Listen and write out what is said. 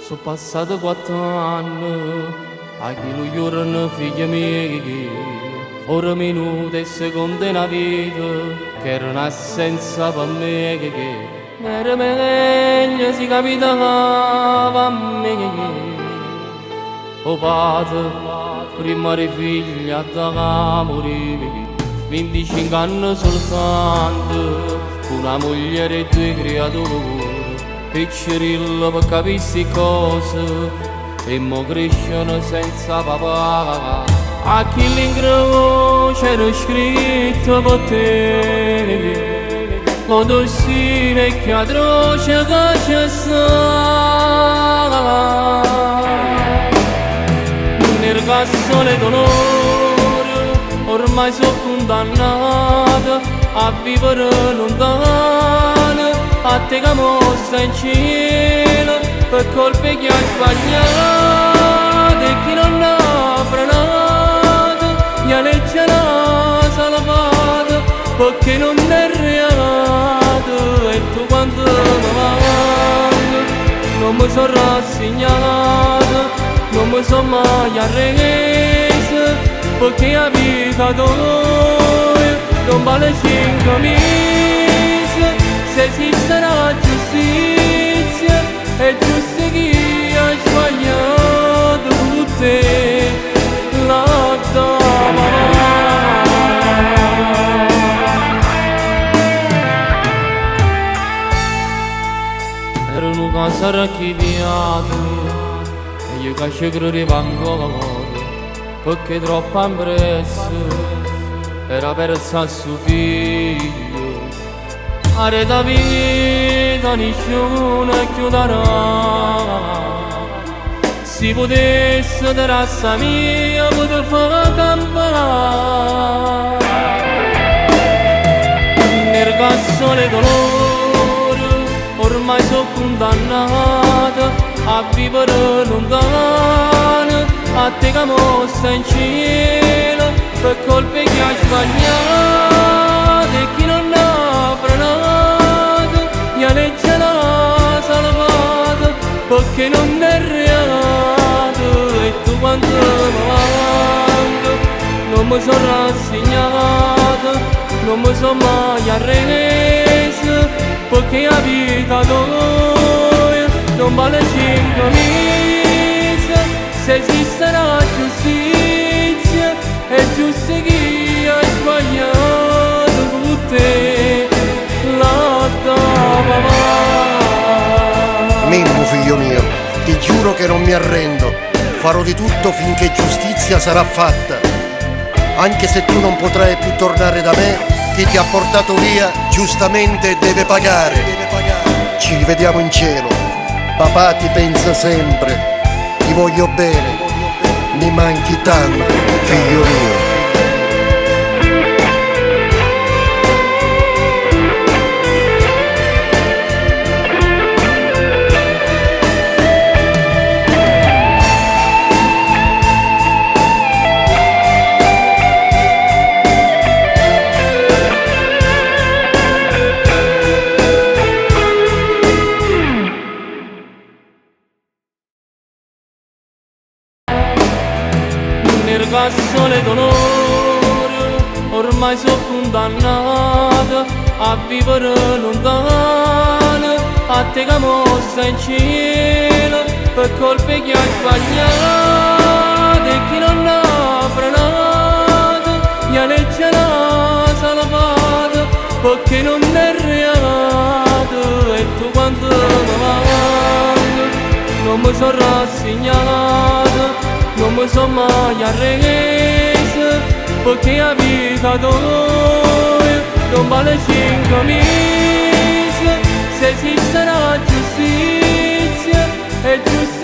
Sono passati 4 anni, a chi lo giorno figli miei, ora minuti e secondi una vita, che era un'assenza per me, che era meglio si capitava a me. O padre, prima di figlia da morire, 25 anni soltanto, una moglie e 2 creature, piccirillo per capirsi cose, e mo crescono senza papà. A chi l'incrocio c'era scritto per te, con tossine che atroce che c'è sta. Nel cassone d'onore ormai sono condannato a vivere lontano, a te che mossa in cielo per colpe che hai sbagliato e chi non ha frenato la legge l'ha salvata perché non è reato. E tu quando mi manchi non mi sono rassegnato, non mi sono mai arreso, perché la vita tua non vale 5 mesi. Se esiste la giustizia, è giusto chi ha sbagliato tutte la dama. Era una casa archiviata, io che ci credevo ancora, perché troppo impresso era persa suo figlio. A re da vita nessuno chiuderà, si potesse da razza mia poter fare campare. Nel cassone dolore ormai sono condannato a vivere lontano, a te che mossa in cielo per colpe che hai sbagliato e chi non ha frenato la legge l'ha salvata perché non è reato. E tu quando mi manco non mi sono rassegnato, non mi sono mai arreso, perché la vita tua non vale 5 mesi. Se esiste la giustizia, è giusto chi ha sbagliato tutte la dama. Mimmo, figlio mio, ti giuro che non mi arrendo, farò di tutto finché giustizia sarà fatta. Anche se tu non potrai più tornare da me, chi ti ha portato via giustamente deve pagare. Ci rivediamo in cielo, papà ti pensa sempre, ti voglio bene, mi manchi tanto, figlio mio. Nel cassone d'onore ormai sono condannato a vivere lontano, a te che mossa in cielo per colpe che hai sbagliato e chi non ha frenato la legge l'ha salvata perché non è reato. E tu quando mi manco non mi sono rassegnato, non mi sono mai arreso, perché la vita tua non vale 5 mesi. Se esiste la giustizia, è giusto